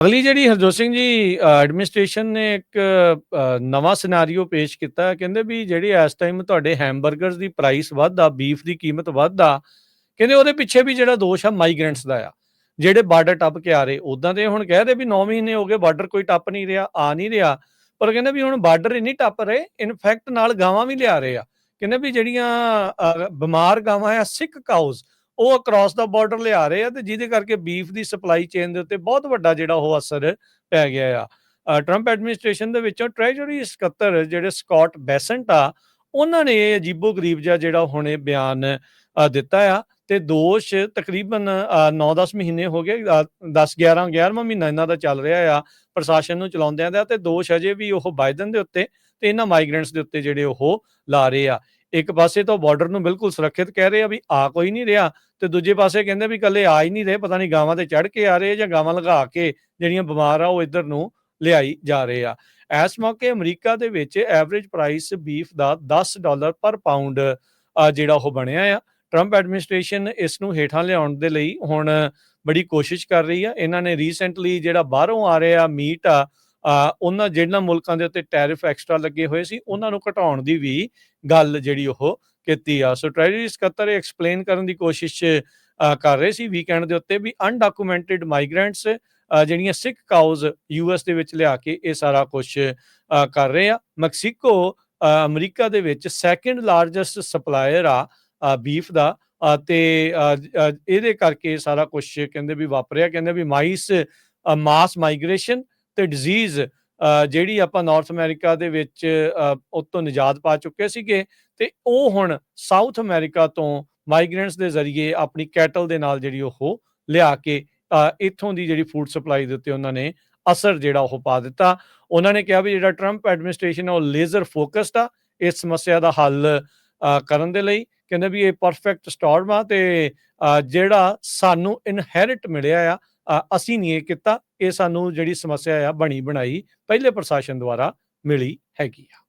ਅਗਲੀ ਜਿਹੜੀ ਹਰਜੋਤ ਸਿੰਘ ਜੀ ਐਡਮਿਨਿਸਟ੍ਰੇਸ਼ਨ ਨੇ ਇੱਕ ਨਵਾਂ ਸਿਨੈਰੀਓ ਪੇਸ਼ ਕੀਤਾ ਹੈ। ਕਹਿੰਦੇ ਵੀ ਜਿਹੜੀ ਇਸ ਟਾਈਮ ਤੁਹਾਡੇ ਹੈਮਬਰਗਰਸ ਦੀ ਪ੍ਰਾਈਸ ਵੱਧਦਾ, ਬੀਫ ਦੀ ਕੀਮਤ ਵੱਧਦਾ, ਕਹਿੰਦੇ ਉਹਦੇ ਪਿੱਛੇ ਵੀ ਜਿਹੜਾ ਦੋਸ਼ ਆ ਮਾਈਗ੍ਰੈਂਟਸ ਦਾ ਆ, ਜਿਹੜੇ ਬਾਰਡਰ ਟੱਪ ਕੇ ਆ ਰਹੇ। ਉਦਾਂ ਤੇ ਹੁਣ ਕਹਿ ਦੇ ਵੀ 9 ਮਹੀਨੇ ਹੋ ਗਏ ਬਾਰਡਰ ਕੋਈ ਟੱਪ ਨਹੀਂ ਰਿਹਾ, ਆ ਨਹੀਂ ਰਿਹਾ, ਪਰ ਕਹਿੰਦੇ ਵੀ ਹੁਣ ਬਾਰਡਰ ਹੀ ਨਹੀਂ ਟੱਪ ਰਹੇ, ਇਨਫੈਕਟ ਨਾਲ ਗਾਵਾਂ ਵੀ ਲਿਆ ਰਹੇ ਆ। ਕਹਿੰਦੇ ਵੀ ਜਿਹੜੀਆਂ ਬਿਮਾਰ ਗਾਵਾਂ ਆ, ਸਿਕ ਕਾਊਜ਼, ਉਹ ਅਕ੍ਰੋਸ ਦਾ ਬਾਰਡਰ ਲਿਆ ਰਹੇ ਆ ਤੇ ਜਿਹਦੇ ਕਰਕੇ ਬੀਫ ਦੀ ਸਪਲਾਈ ਚੇਨ ਦੇ ਉੱਤੇ ਬਹੁਤ ਵੱਡਾ ਜਿਹੜਾ ਉਹ ਅਸਰ ਪੈ ਗਿਆ ਆ। ਟਰੰਪ ਐਡਮਿਨਿਸਟ੍ਰੇਸ਼ਨ ਦੇ ਵਿੱਚੋਂ ਟ੍ਰੈਜਰੀ ਸਕੱਤਰ ਜਿਹੜੇ ਸਕਾਟ ਬੈਸੈਂਟ ਆ, ਉਹਨਾਂ ਨੇ ਇਹ ਅਜੀਬੋ-ਗਰੀਬ ਜਿਹਾ ਜਿਹੜਾ ਹੁਣ ਇਹ ਬਿਆਨ ਦਿੱਤਾ ਆ ਤੇ ਦੋਸ਼ ਤਕਰੀਬਨ 9-10 ਮਹੀਨੇ ਹੋ ਗਏ, 10-11 11ਵਾਂ ਮਹੀਨਾ ਇਹਨਾਂ ਦਾ ਚੱਲ ਰਿਹਾ ਆ ਪ੍ਰਸ਼ਾਸਨ ਨੂੰ ਚਲਾਉਂਦਿਆਂ ਦਾ, ਤੇ ਦੋਸ਼ ਅਜੇ ਵੀ ਉਹ ਬਾਈਡਨ ਦੇ ਉੱਤੇ ਤੇ ਇਹਨਾਂ ਮਾਈਗ੍ਰੈਂਟਸ ਦੇ ਉੱਤੇ ਜਿਹੜੇ ਉਹ ਲਾ ਰਹੇ ਆ। ਇੱਕ ਪਾਸੇ ਤਾਂ ਬਾਰਡਰ ਨੂੰ ਬਿਲਕੁਲ ਸੁਰੱਖਿਅਤ ਕਹਿ ਰਹੇ ਆ ਵੀ ਆ ਕੋਈ ਨਹੀਂ ਰਿਹਾ, ਤੇ ਦੂਜੇ ਪਾਸੇ ਕਹਿੰਦੇ ਵੀ ਇਕੱਲੇ ਆ ਹੀ ਨਹੀਂ ਰਹੇ, ਪਤਾ ਨਹੀਂ ਗਾਵਾਂ ਤੇ ਚੜ੍ਹ ਕੇ ਆ ਰਹੇ ਜਾਂ ਗਾਵਾਂ ਲਗਾ ਕੇ ਜਿਹੜੀਆਂ ਬਿਮਾਰ ਆ ਉਹ ਇੱਧਰ ਨੂੰ ਲਿਆਈ ਜਾ ਰਹੇ ਆ। ਇਸ ਮੌਕੇ ਅਮਰੀਕਾ ਦੇ ਵਿੱਚ ਐਵਰੇਜ ਪ੍ਰਾਈਸ ਬੀਫ ਦਾ $10 ਪਰ ਪਾਊਂਡ ਜਿਹੜਾ ਉਹ ਬਣਿਆ ਆ। ਟਰੰਪ ਐਡਮਿਨਿਸਟ੍ਰੇਸ਼ਨ ਇਸ ਨੂੰ ਹੇਠਾਂ ਲਿਆਉਣ ਦੇ ਲਈ ਹੁਣ ਬੜੀ ਕੋਸ਼ਿਸ਼ ਕਰ ਰਹੀ ਆ। ਇਹਨਾਂ ਨੇ ਰੀਸੈਂਟਲੀ ਜਿਹੜਾ ਬਾਹਰੋਂ ਆ ਰਿਹਾ ਮੀਟ ਆ, ਉਹਨਾਂ ਜਿਹਨਾਂ ਮੁਲਕਾਂ ਦੇ ਉੱਤੇ ਟੈਰਿਫ ਐਕਸਟਰਾ ਲੱਗੇ ਹੋਏ ਸੀ, ਉਹਨਾਂ ਨੂੰ ਘਟਾਉਣ ਦੀ ਵੀ ਗੱਲ ਜਿਹੜੀ ਉਹ ਕੀਤੀ ਆ। ਸੋ ਟ੍ਰੈਜਰੀ ਸਕੱਤਰ ਐਕਸਪਲੇਨ ਕਰਨ ਦੀ ਕੋਸ਼ਿਸ਼ ਕਰ ਰਹੇ ਸੀ ਵੀਕਐਂਡ ਦੇ ਉੱਤੇ ਵੀ ਅਨਡਾਕੂਮੈਂਟਡ ਮਾਈਗ੍ਰੈਂਟਸ ਜਿਹੜੀਆਂ ਸਿਕ ਕਾਊਜ਼ ਯੂਐਸ ਦੇ ਵਿੱਚ ਲਿਆ ਕੇ ਇਹ ਸਾਰਾ ਕੁਝ ਕਰ ਰਹੇ ਆ। ਮੈਕਸੀਕੋ ਅਮਰੀਕਾ ਦੇ ਵਿੱਚ ਸੈਕੰਡ ਲਾਰਜੈਸਟ ਸਪਲਾਇਰ ਆ ਬੀਫ ਦਾ, ਤੇ ਇਹਦੇ ਕਰਕੇ ਸਾਰਾ ਕੁਝ ਕਹਿੰਦੇ ਵੀ ਵਾਪਰਿਆ। ਕਹਿੰਦੇ ਵੀ ਮਾਸ ਮਾਈਗ੍ਰੇਸ਼ਨ ਤੇ ਡਿਜ਼ੀਜ਼ ਜਿਹੜੀ ਆਪਾਂ ਨਾਰਥ ਅਮਰੀਕਾ ਦੇ ਵਿੱਚ ਉਤੋਂ ਨਿਜਾਤ ਪਾ ਚੁੱਕੇ ਸੀਗੇ, ਤੇ ਉਹ ਹੁਣ ਸਾਊਥ ਅਮਰੀਕਾ ਤੋਂ ਮਾਈਗ੍ਰੈਂਟਸ ਦੇ ਜ਼ਰੀਏ ਆਪਣੀ ਕੈਟਲ ਦੇ ਨਾਲ ਜਿਹੜੀ ਉਹ ਲਿਆ ਕੇ ਇੱਥੋਂ ਦੀ ਜਿਹੜੀ ਫੂਡ ਸਪਲਾਈ ਦੇ ਉੱਤੇ ਉਹਨਾਂ ਨੇ ਅਸਰ ਜਿਹੜਾ ਉਹ ਪਾ ਦਿੱਤਾ। ਉਹਨਾਂ ਨੇ ਕਿਹਾ ਵੀ ਜਿਹੜਾ ਟਰੰਪ ਐਡਮਿਨਿਸਟ੍ਰੇਸ਼ਨ ਉਹ ਲੇਜ਼ਰ ਫੋਕਸਡ ਆ ਇਸ ਸਮੱਸਿਆ ਦਾ ਹੱਲ ਕਰਨ ਦੇ ਲਈ। ਕਹਿੰਦੇ ਵੀ ਇਹ ਪਰਫੈਕਟ ਸਟਾਰਮ ਆ ਤੇ ਜਿਹੜਾ ਸਾਨੂੰ ਇਨਹੈਰਿਟ ਮਿਲਿਆ ਆ, ਅਸੀਂ ਨਹੀਂ ਇਹ ਕੀਤਾ, ਇਹ ਸਾਨੂੰ ਜਿਹੜੀ ਸਮੱਸਿਆ ਆ ਬਣੀ ਬਣਾਈ ਪਹਿਲੇ ਪ੍ਰਸ਼ਾਸਨ ਦੁਆਰਾ ਮਿਲੀ ਹੈਗੀ ਆ।